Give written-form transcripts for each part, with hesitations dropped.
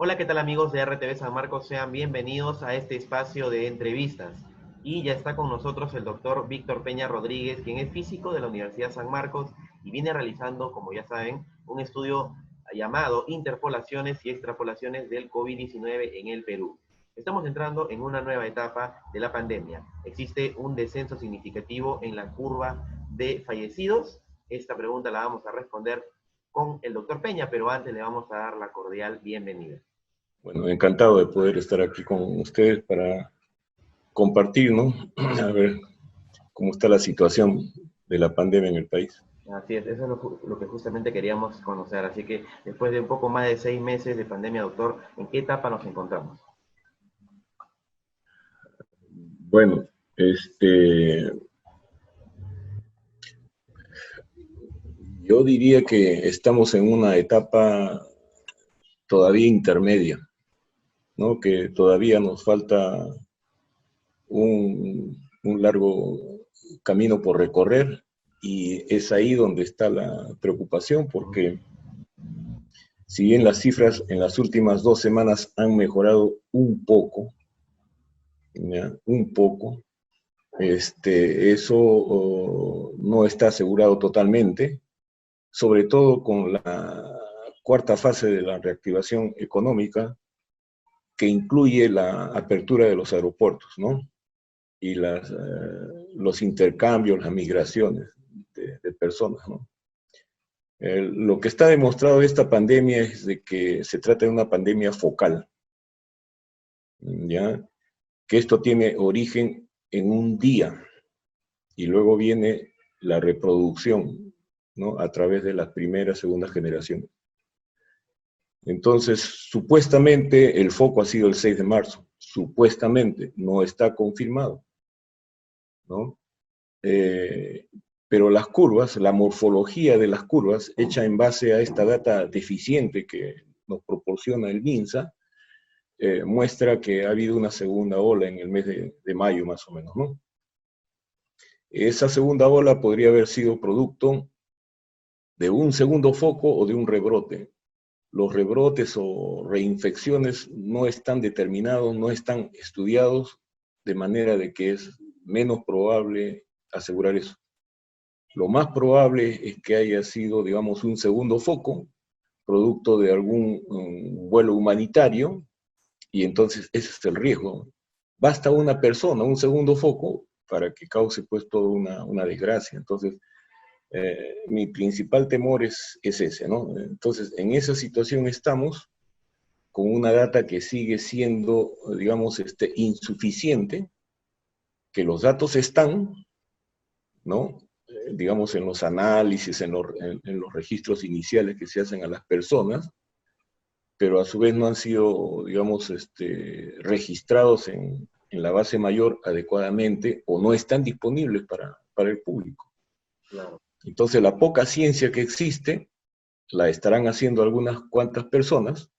Hola, ¿qué tal amigos de RTV San Marcos? Sean bienvenidos a este espacio de entrevistas. Y ya está con nosotros el doctor Víctor Peña Rodríguez, quien es físico de la Universidad San Marcos y viene realizando, como ya saben, un estudio llamado Interpolaciones y Extrapolaciones del COVID-19 en el Perú. Estamos entrando en una nueva etapa de la pandemia. Existe un descenso significativo en la curva de fallecidos. Esta pregunta la vamos a responder con el doctor Peña, pero antes le vamos a dar la cordial bienvenida. Bueno, encantado de poder estar aquí con ustedes para compartir, ¿no? A ver cómo está la situación de la pandemia en el país. Así es, eso es lo que justamente queríamos conocer. Así que después de un poco más de 6 meses de pandemia, doctor, ¿en qué etapa nos encontramos? Bueno, yo diría que estamos en una etapa todavía intermedia, ¿no? Que todavía nos falta un largo camino por recorrer y es ahí donde está la preocupación porque si bien las cifras en las últimas 2 semanas han mejorado un poco, ¿ya? Un poco, eso no está asegurado totalmente, sobre todo con la cuarta fase de la reactivación económica, que incluye la apertura de los aeropuertos, ¿no? Y los intercambios, las migraciones de personas, ¿no? Lo que está demostrado de esta pandemia es de que se trata de una pandemia focal, ¿ya? Que esto tiene origen en un día y luego viene la reproducción, ¿no? A través de las primeras, segundas generaciones. Entonces, supuestamente el foco ha sido el 6 de marzo, supuestamente, no está confirmado, ¿no? Pero las curvas, la morfología de las curvas, hecha en base a esta data deficiente que nos proporciona el MINSA, muestra que ha habido una segunda ola en el mes de mayo más o menos, ¿no? Esa segunda ola podría haber sido producto de un segundo foco o de un rebrote. Los rebrotes o reinfecciones no están determinados, no están estudiados, de manera de que es menos probable asegurar eso. Lo más probable es que haya sido, digamos, un segundo foco, producto de algún vuelo humanitario, y entonces ese es el riesgo. Basta una persona, un segundo foco, para que cause pues toda una desgracia. Entonces, mi principal temor es ese, ¿no? Entonces, en esa situación estamos, con una data que sigue siendo, digamos, insuficiente, que los datos están, ¿no? Digamos, en los análisis, en los registros iniciales que se hacen a las personas, pero a su vez no han sido, digamos, registrados en la base mayor adecuadamente o no están disponibles para el público. Claro. Entonces, la poca ciencia que existe la estarán haciendo algunas cuantas personas,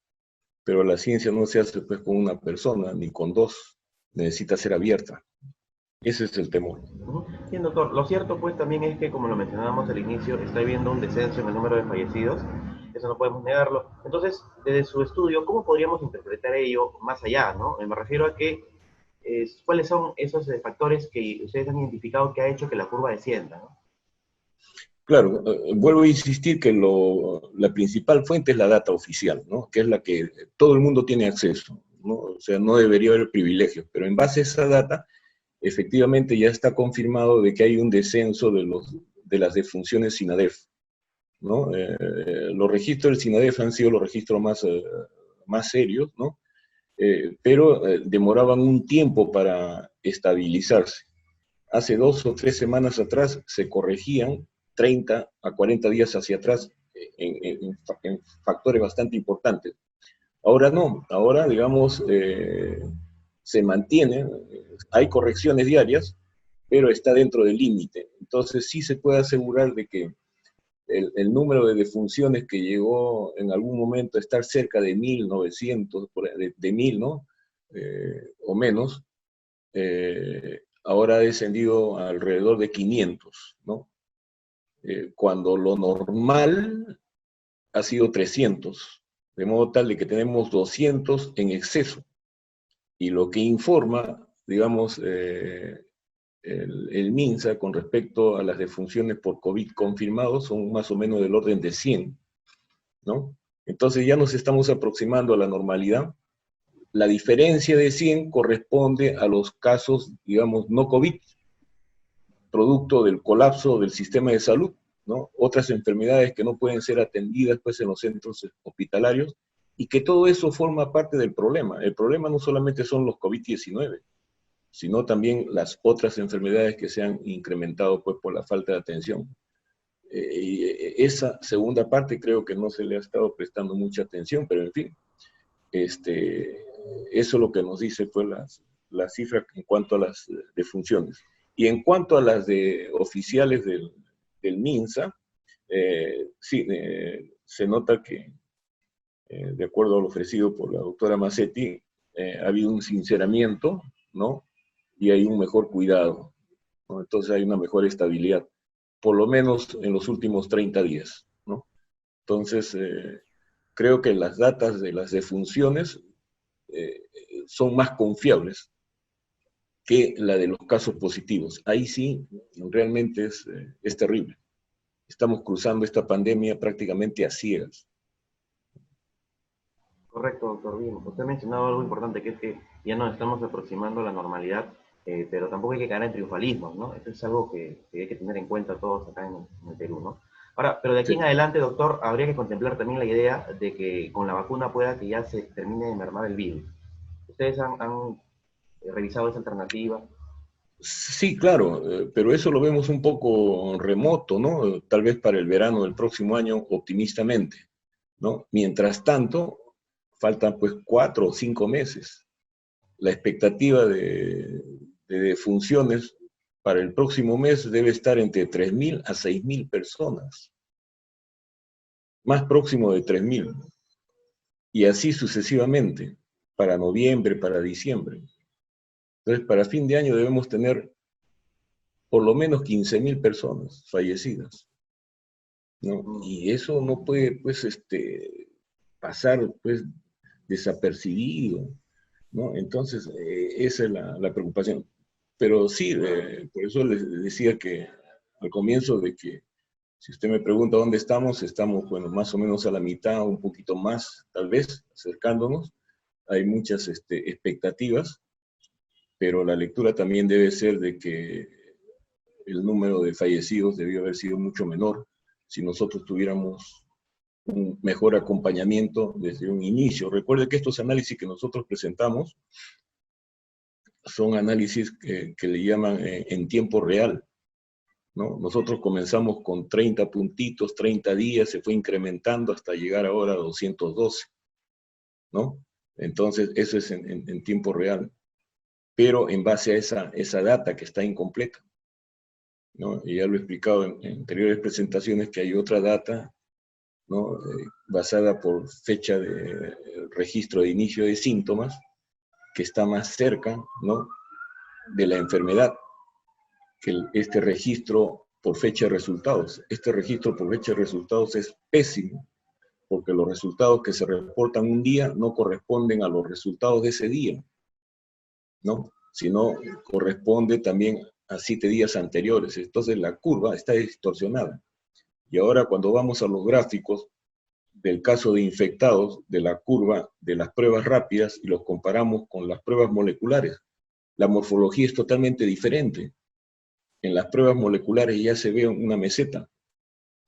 pero la ciencia no se hace pues con una persona ni con dos, necesita ser abierta. Ese es el temor. Bien, doctor, lo cierto pues también es que, como lo mencionábamos al inicio, está habiendo un descenso en el número de fallecidos, eso no podemos negarlo. Entonces, desde su estudio, ¿cómo podríamos interpretar ello más allá, no? Me refiero a que, ¿cuáles son esos factores que ustedes han identificado que ha hecho que la curva descienda, ¿no? Claro, vuelvo a insistir que la principal fuente es la data oficial, ¿no? Que es la que todo el mundo tiene acceso, ¿no? O sea, no debería haber privilegios, pero en base a esa data, efectivamente ya está confirmado de que hay un descenso de las defunciones SINADEF, ¿no? Los registros del SINADEF han sido los registros más serios, ¿no? Pero demoraban un tiempo para estabilizarse. Hace 2 o 3 semanas atrás se corregían 30 a 40 días hacia atrás en factores bastante importantes. Ahora no, ahora digamos se mantiene, hay correcciones diarias, pero está dentro del límite. Entonces sí se puede asegurar de que el número de defunciones que llegó en algún momento a estar cerca de 1.900, de 1.000, ¿no? O menos, ahora ha descendido a alrededor de 500, ¿no? Cuando lo normal ha sido 300. de modo tal de que tenemos 200 en exceso. Y lo que informa, digamos, el MINSA con respecto a las defunciones por COVID confirmados son más o menos del orden de 100, ¿no? Entonces ya nos estamos aproximando a la normalidad. La diferencia de 100 corresponde a los casos, digamos, no COVID, producto del colapso del sistema de salud, ¿no? Otras enfermedades que no pueden ser atendidas pues, en los centros hospitalarios, y que todo eso forma parte del problema. El problema no solamente son los COVID-19, sino también las otras enfermedades que se han incrementado pues, por la falta de atención. Esa segunda parte creo que no se le ha estado prestando mucha atención, pero en fin, eso es lo que nos dice pues, la cifra en cuanto a las defunciones. Y en cuanto a las de oficiales del MINSA, sí, se nota que, de acuerdo a lo ofrecido por la doctora Massetti, ha habido un sinceramiento, ¿no? Y hay un mejor cuidado, ¿no? Entonces hay una mejor estabilidad, por lo menos en los últimos 30 días, ¿no? Entonces, creo que las datas de las defunciones son más confiables que la de los casos positivos. Ahí sí, realmente es terrible. Estamos cruzando esta pandemia prácticamente a ciegas. Correcto, doctor. Bien, usted ha mencionado algo importante, que es que ya nos estamos aproximando a la normalidad, pero tampoco hay que caer en triunfalismo, ¿no? Eso es algo que hay que tener en cuenta todos acá en el Perú, ¿no? Ahora, pero de aquí Sí. en adelante, doctor, habría que contemplar también la idea de que con la vacuna pueda que ya se termine de mermar el virus. ¿Ustedes han revisado esa alternativa? Sí, claro, pero eso lo vemos un poco remoto, ¿no? Tal vez para el verano del próximo año, optimistamente, ¿no? Mientras tanto, faltan pues 4 o 5 meses. La expectativa de defunciones para el próximo mes debe estar entre 3.000 a 6.000 personas, más próximo de 3.000, y así sucesivamente, para noviembre, para diciembre. Entonces, para fin de año debemos tener por lo menos 15.000 personas fallecidas, ¿no? Y eso no puede, pues, pasar, pues, desapercibido, ¿no? Entonces, esa es la preocupación. Pero sí, por eso les decía que al comienzo de que si usted me pregunta dónde estamos, bueno, más o menos a la mitad, un poquito más, tal vez, acercándonos. Hay muchas expectativas, pero la lectura también debe ser de que el número de fallecidos debió haber sido mucho menor si nosotros tuviéramos un mejor acompañamiento desde un inicio. Recuerde que estos análisis que nosotros presentamos son análisis que le llaman en tiempo real, ¿no? Nosotros comenzamos con 30 puntitos, 30 días, se fue incrementando hasta llegar ahora a 212, ¿no? Entonces, eso es en tiempo real, pero en base a esa data que está incompleta, ¿no? Y ya lo he explicado en anteriores presentaciones que hay otra data, ¿no? Basada por fecha de registro de inicio de síntomas, que está más cerca, ¿no? de la enfermedad que este registro por fecha de resultados. Este registro por fecha de resultados es pésimo, porque los resultados que se reportan un día no corresponden a los resultados de ese día, ¿no? Sino corresponde también a 7 días anteriores. Entonces la curva está distorsionada. Y ahora cuando vamos a los gráficos del caso de infectados, de la curva de las pruebas rápidas y los comparamos con las pruebas moleculares, la morfología es totalmente diferente. En las pruebas moleculares ya se ve una meseta,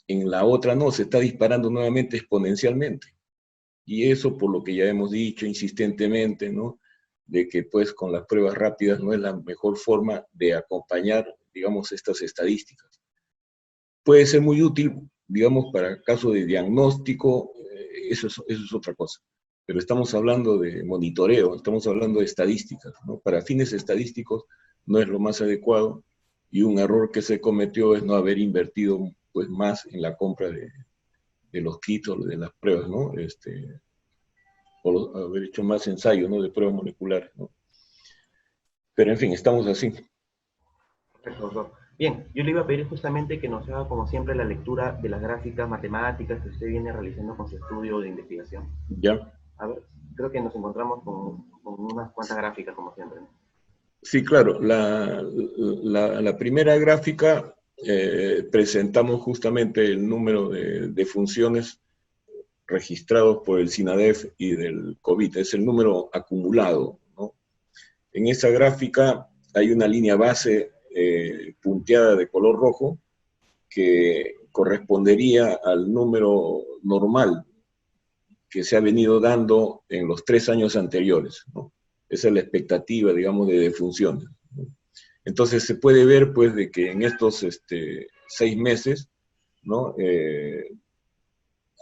en la otra no, se está disparando nuevamente exponencialmente. Y eso por lo que ya hemos dicho insistentemente, ¿no? De que pues con las pruebas rápidas no es la mejor forma de acompañar, digamos, estas estadísticas. Puede ser muy útil, digamos, para casos de diagnóstico, eso es otra cosa. Pero estamos hablando de monitoreo, estamos hablando de estadísticas, ¿no? Para fines estadísticos no es lo más adecuado, y un error que se cometió es no haber invertido pues, más en la compra de los kits o de las pruebas, ¿no? O haber hecho más ensayos, ¿no? De pruebas moleculares, ¿no? Pero en fin, estamos así. Perfecto, doctor. Bien, yo le iba a pedir justamente que nos haga, como siempre, la lectura de las gráficas matemáticas que usted viene realizando con su estudio de investigación. ¿Ya? A ver, creo que nos encontramos con unas cuantas gráficas, como siempre, ¿no? Sí, claro. La primera gráfica presentamos justamente el número de funciones registrados por el SINADEF y del COVID. Es el número acumulado, ¿no? En esa gráfica hay una línea base punteada de color rojo que correspondería al número normal que se ha venido dando en los 3 años anteriores, ¿no? Esa es la expectativa, digamos, de defunciones, ¿no? Entonces se puede ver, pues, de que en estos 6 meses, ¿no?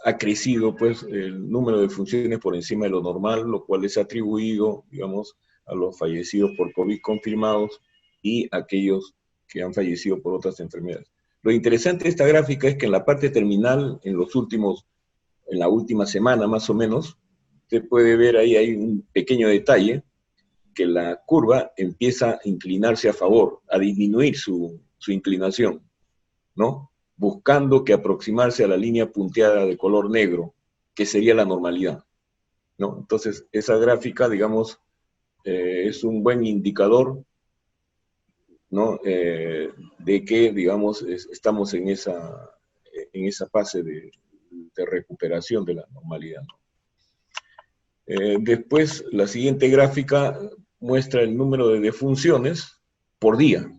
Ha crecido, pues, el número de funciones por encima de lo normal, lo cual es atribuido, digamos, a los fallecidos por COVID confirmados y aquellos que han fallecido por otras enfermedades. Lo interesante de esta gráfica es que en la parte terminal, en la última semana más o menos, usted puede ver ahí, hay un pequeño detalle, que la curva empieza a inclinarse a favor, a disminuir su inclinación, ¿no? Buscando que aproximarse a la línea punteada de color negro, que sería la normalidad, ¿no? Entonces, esa gráfica, digamos, es un buen indicador, ¿no? De que, digamos, estamos en esa fase de recuperación de la normalidad, ¿no? Después, la siguiente gráfica muestra el número de defunciones por día.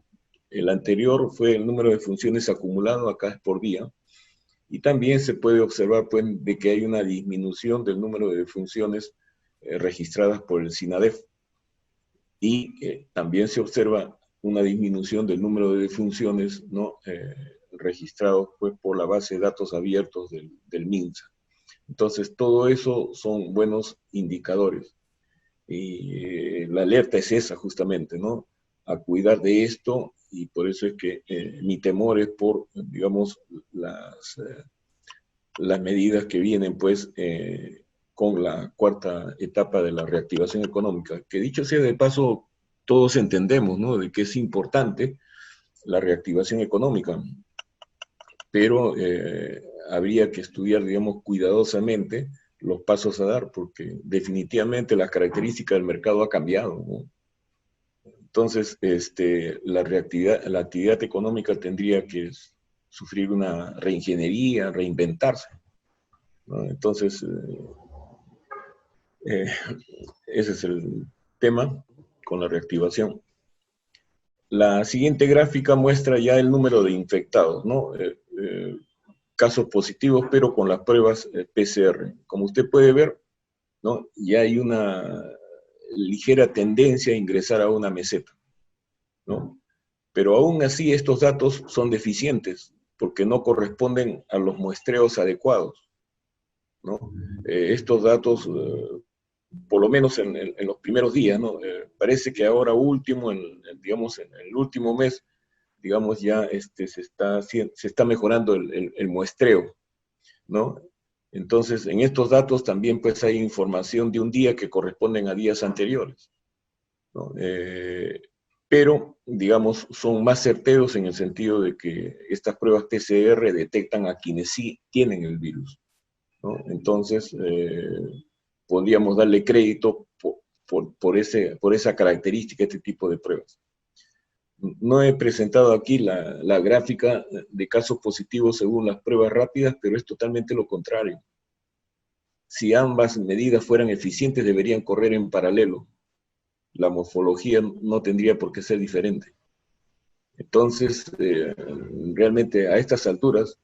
El anterior fue el número de funciones acumulado, acá es por día. Y también se puede observar, pues, de que hay una disminución del número de defunciones registradas por el SINADEF. Y también se observa una disminución del número de defunciones, ¿no? Registrados, pues, por la base de datos abiertos del MINSA. Entonces, todo eso son buenos indicadores. Y la alerta es esa, justamente, ¿no? A cuidar de esto, y por eso es que mi temor es por, digamos, las medidas que vienen, pues, con la cuarta etapa de la reactivación económica, que dicho sea de paso, todos entendemos, ¿no? De que es importante la reactivación económica, pero habría que estudiar, digamos, cuidadosamente los pasos a dar, porque definitivamente las características del mercado ha cambiado, ¿no? Entonces, la actividad económica tendría que sufrir una reingeniería, reinventarse, ¿no? Entonces, eh, ese es el tema con la reactivación. La siguiente gráfica muestra ya el número de infectados, ¿no? Casos positivos, pero con las pruebas PCR. Como usted puede ver, ¿no? Ya hay una ligera tendencia a ingresar a una meseta, ¿no? Pero aún así estos datos son deficientes porque no corresponden a los muestreos adecuados, ¿no? Estos datos, por lo menos en los primeros días, ¿no? Parece que ahora último, digamos, en el último mes, digamos, ya se está mejorando el muestreo, ¿no? Entonces, en estos datos también, pues, hay información de un día que corresponden a días anteriores, ¿no? Pero, digamos, son más certeros en el sentido de que estas pruebas PCR detectan a quienes sí tienen el virus, ¿no? Entonces, podríamos darle crédito por esa característica, este tipo de pruebas. No he presentado aquí la gráfica de casos positivos según las pruebas rápidas, pero es totalmente lo contrario. Si ambas medidas fueran eficientes, deberían correr en paralelo. La morfología no tendría por qué ser diferente. Entonces, realmente a estas alturas,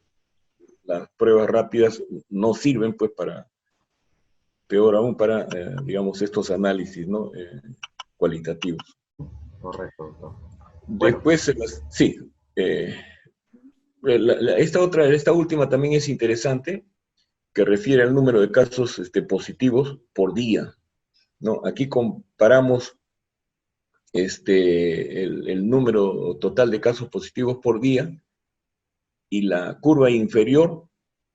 las pruebas rápidas no sirven, pues, peor aún para, digamos, estos análisis, ¿no? Cualitativos. Correcto, doctor. Bueno, Después, sí, esta última también es interesante, que refiere al número de casos positivos por día, ¿no? Aquí comparamos el número total de casos positivos por día, y la curva inferior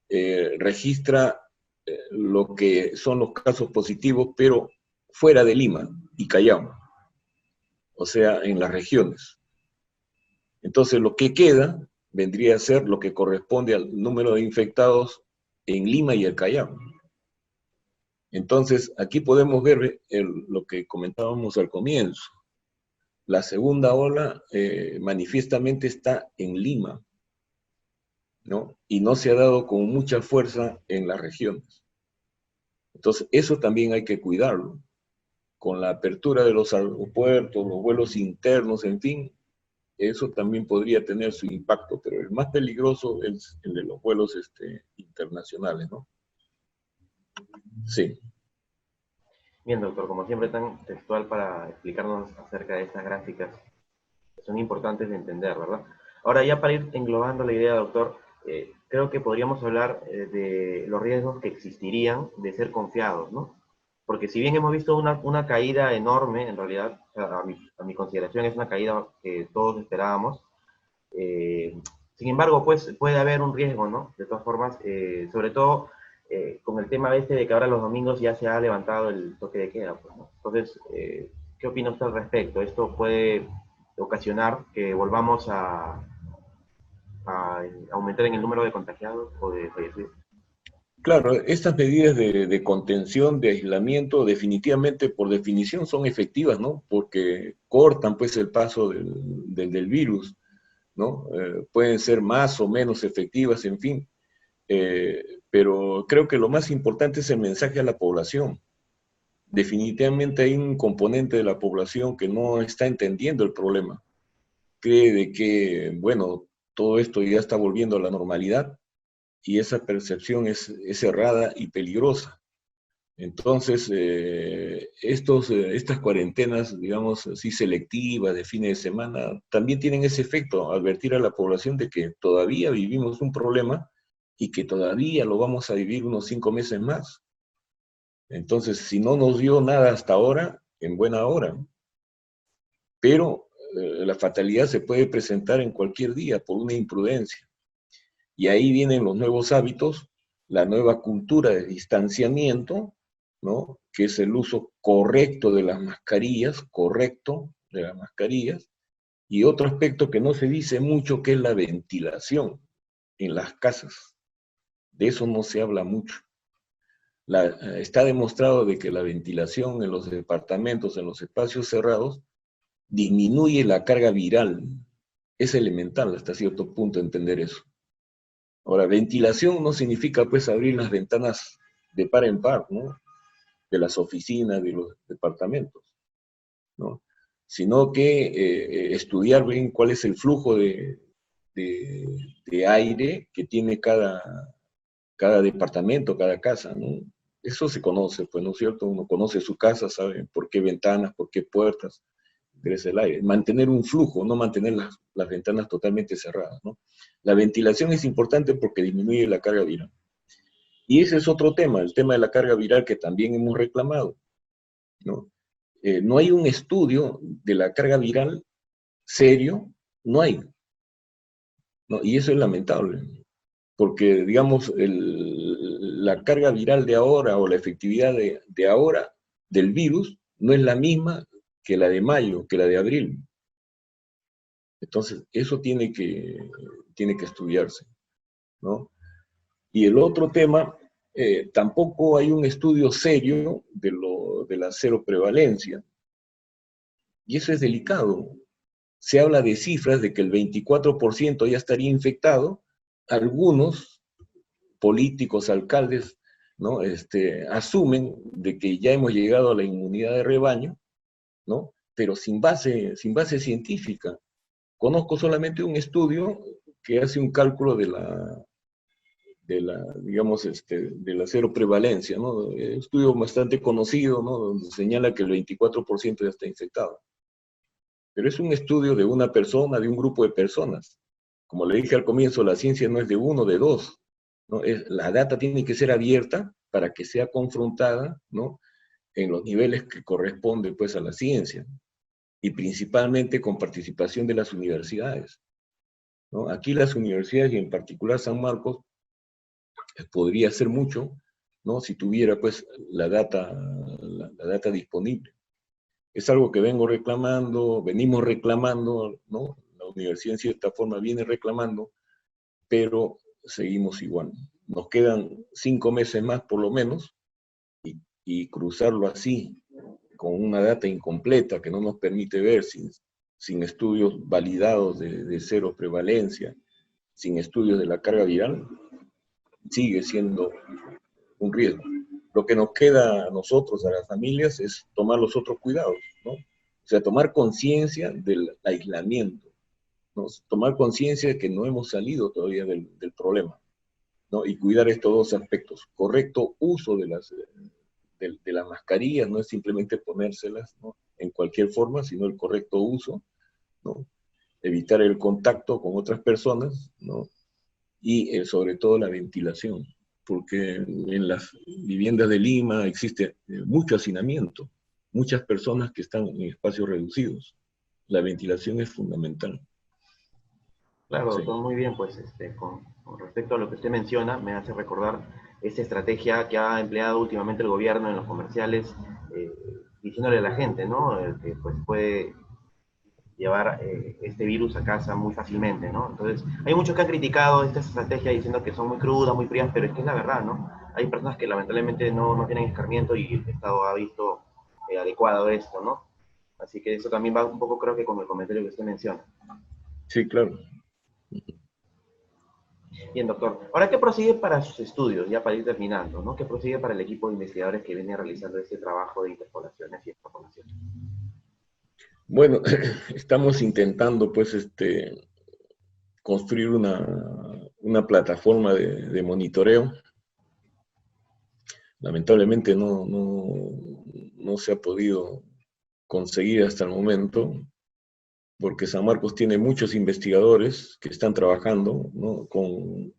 registra lo que son los casos positivos, pero fuera de Lima y Callao, o sea, en las regiones. Entonces lo que queda vendría a ser lo que corresponde al número de infectados en Lima y el Callao. Entonces, aquí podemos ver lo que comentábamos al comienzo. La segunda ola manifiestamente está en Lima, ¿no? Y no se ha dado con mucha fuerza en las regiones. Entonces, eso también hay que cuidarlo. Con la apertura de los aeropuertos, los vuelos internos, en fin, eso también podría tener su impacto, pero el más peligroso es el de los vuelos internacionales, ¿no? Sí. Bien, doctor, como siempre tan textual para explicarnos acerca de estas gráficas, que son importantes de entender, ¿verdad? Ahora ya para ir englobando la idea, doctor, creo que podríamos hablar de los riesgos que existirían de ser confiados, ¿no? Porque si bien hemos visto una caída enorme, en realidad, o sea, a mi consideración es una caída que todos esperábamos, eh, sin embargo, pues puede haber un riesgo, ¿no? De todas formas, sobre todo con el tema este de que ahora los domingos ya se ha levantado el toque de queda, pues, ¿no? Entonces, ¿qué opina usted al respecto? ¿Esto puede ocasionar que volvamos a aumentar en el número de contagiados o de fallecidos? Claro, estas medidas de contención, de aislamiento, definitivamente, por definición, son efectivas, ¿no? Porque cortan, pues, el paso del virus, ¿no? Pueden ser más o menos efectivas, en fin. Pero creo que lo más importante es el mensaje a la población. Definitivamente hay un componente de la población que no está entendiendo el problema. Cree de que, bueno, todo esto ya está volviendo a la normalidad, y esa percepción es errada y peligrosa. Entonces, estas cuarentenas, digamos así, selectivas de fines de semana, también tienen ese efecto, advertir a la población de que todavía vivimos un problema y que todavía lo vamos a vivir unos 5 meses más. Entonces, si no nos dio nada hasta ahora, en buena hora. Pero la fatalidad se puede presentar en cualquier día por una imprudencia. Y ahí vienen los nuevos hábitos, la nueva cultura de distanciamiento, ¿no? Que es el uso correcto de las mascarillas, y otro aspecto que no se dice mucho, que es la ventilación en las casas. De eso no se habla mucho. Está demostrado de que la ventilación en los departamentos, en los espacios cerrados, disminuye la carga viral. Es elemental hasta cierto punto entender eso. Ahora, ventilación no significa pues abrir las ventanas de par en par, ¿no? De las oficinas, de los departamentos, ¿no? Sino que estudiar bien cuál es el flujo de aire que tiene cada departamento, cada casa, ¿no? Eso se conoce, pues, ¿no es cierto? Uno conoce su casa, sabe por qué ventanas, por qué puertas ingresa el aire. Mantener un flujo, no mantener las ventanas totalmente cerradas, ¿no? La ventilación es importante porque disminuye la carga viral. Y ese es otro tema, el tema de la carga viral que también hemos reclamado, ¿no? No hay un estudio de la carga viral serio, no hay, ¿no? Y eso es lamentable, porque, digamos, la carga viral de ahora o la efectividad de ahora del virus no es la misma que la de mayo, que la de abril. Entonces, eso tiene que estudiarse, ¿no? Y el otro tema, tampoco hay un estudio serio de la cero prevalencia. Y eso es delicado. Se habla de cifras de que el 24% ya estaría infectado. Algunos políticos, alcaldes, ¿no? Asumen de que ya hemos llegado a la inmunidad de rebaño, ¿no? Pero sin base científica. Conozco solamente un estudio que hace un cálculo digamos, de la cero prevalencia, ¿no? Un estudio bastante conocido, ¿no? Donde señala que el 24% ya está infectado. Pero es un estudio de una persona, de un grupo de personas. Como le dije al comienzo, la ciencia no es de uno, de dos, ¿no? La data tiene que ser abierta para que sea confrontada, ¿no? En los niveles que corresponden, pues, a la ciencia. Y principalmente con participación de las universidades, ¿no? Aquí las universidades, y en particular San Marcos, podría hacer mucho, ¿no? Si tuviera, pues, la data disponible. Es algo que venimos reclamando, ¿no? universidad en cierta forma viene reclamando, pero seguimos igual. Nos quedan 5 meses más por lo menos, y cruzarlo así, con una data incompleta que no nos permite ver, sin estudios validados de cero prevalencia, sin estudios de la carga viral, sigue siendo un riesgo. Lo que nos queda a nosotros, a las familias, es tomar los otros cuidados, ¿no? O sea, tomar conciencia del aislamiento, ¿no? Tomar conciencia de que no hemos salido todavía del problema, ¿no? Y cuidar estos dos aspectos. Correcto uso de las mascarillas, no es simplemente ponérselas, ¿no?, en cualquier forma, sino el correcto uso, ¿no? Evitar el contacto con otras personas, ¿no? Y sobre todo la ventilación, porque en las viviendas de Lima existe mucho hacinamiento, muchas personas que están en espacios reducidos. La ventilación es fundamental. Claro, Sí. doctor, muy bien, pues con respecto a lo que usted menciona, me hace recordar esta estrategia que ha empleado últimamente el gobierno en los comerciales, eh, diciéndole a la gente, ¿no? Que pues puede llevar este virus a casa muy fácilmente, ¿no? Entonces, hay muchos que han criticado esta estrategia diciendo que son muy crudas, muy frías, pero es que es la verdad, ¿no? Hay personas que lamentablemente no tienen escarmiento y el Estado ha visto adecuado esto, ¿no? Así que eso también va un poco, creo que con el comentario que usted menciona. Sí, claro. Bien, doctor. Ahora, ¿qué prosigue para sus estudios, ya para ir terminando, ¿no? ¿Qué prosigue para el equipo de investigadores que viene realizando este trabajo de interpolaciones y extrapolaciones? Bueno, estamos intentando, pues, construir una plataforma de monitoreo. Lamentablemente no se ha podido conseguir hasta el momento, porque San Marcos tiene muchos investigadores que están trabajando, ¿no?, con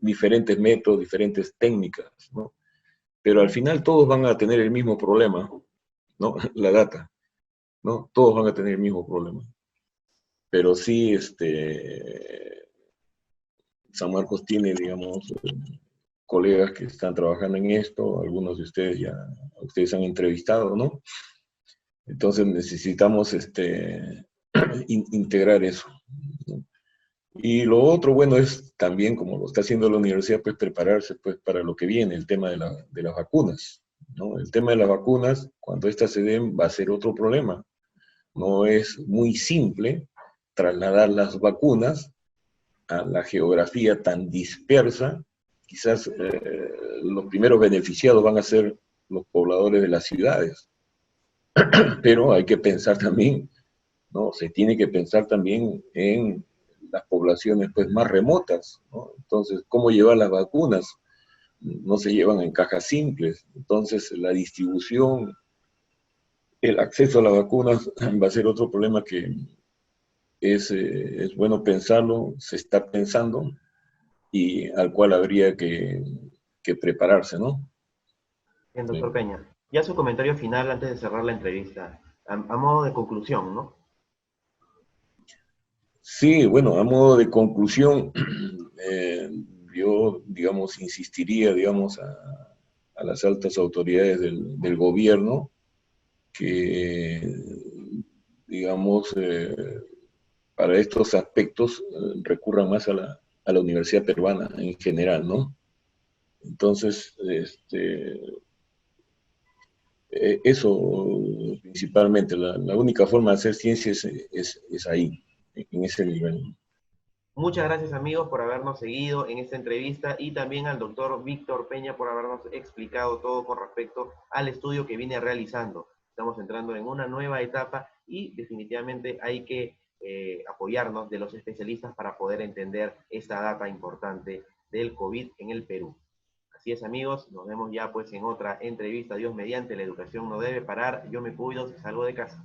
diferentes métodos, diferentes técnicas, ¿no? Pero al final todos van a tener el mismo problema, ¿no? La data, ¿no? Todos van a tener el mismo problema. Pero sí, San Marcos tiene, digamos, colegas que están trabajando en esto, algunos de ustedes han entrevistado, ¿no? Entonces necesitamos integrar eso, ¿no? Y lo otro, bueno, es también, como lo está haciendo la universidad, pues prepararse, pues, para lo que viene, el tema de las vacunas, ¿no? El tema de las vacunas, cuando éstas se den, va a ser otro problema. No es muy simple trasladar las vacunas a la geografía tan dispersa. Quizás los primeros beneficiados van a ser los pobladores de las ciudades, pero hay que pensar también, ¿no? Se tiene que pensar también en las poblaciones, pues, más remotas, ¿no? Entonces, ¿cómo llevar las vacunas? No se llevan en cajas simples. Entonces, la distribución, el acceso a las vacunas va a ser otro problema que es bueno pensarlo, se está pensando, y al cual habría que prepararse, ¿no? Bien, Sí. doctor Peña. Ya su comentario final antes de cerrar la entrevista, a modo de conclusión, ¿no? Sí, bueno, a modo de conclusión, eh, yo, digamos, insistiría, digamos, a las altas autoridades del gobierno que, digamos, para estos aspectos recurran más a la universidad peruana en general, ¿no? Entonces, eso principalmente, la única forma de hacer ciencia es ahí, en ese nivel. Muchas gracias, amigos, por habernos seguido en esta entrevista y también al doctor Víctor Peña por habernos explicado todo con respecto al estudio que viene realizando. Estamos entrando en una nueva etapa y definitivamente hay que apoyarnos de los especialistas para poder entender esta data importante del COVID en el Perú. Así es, amigos, nos vemos ya pues en otra entrevista. Dios mediante, la educación no debe parar. Yo me cuido si salgo de casa.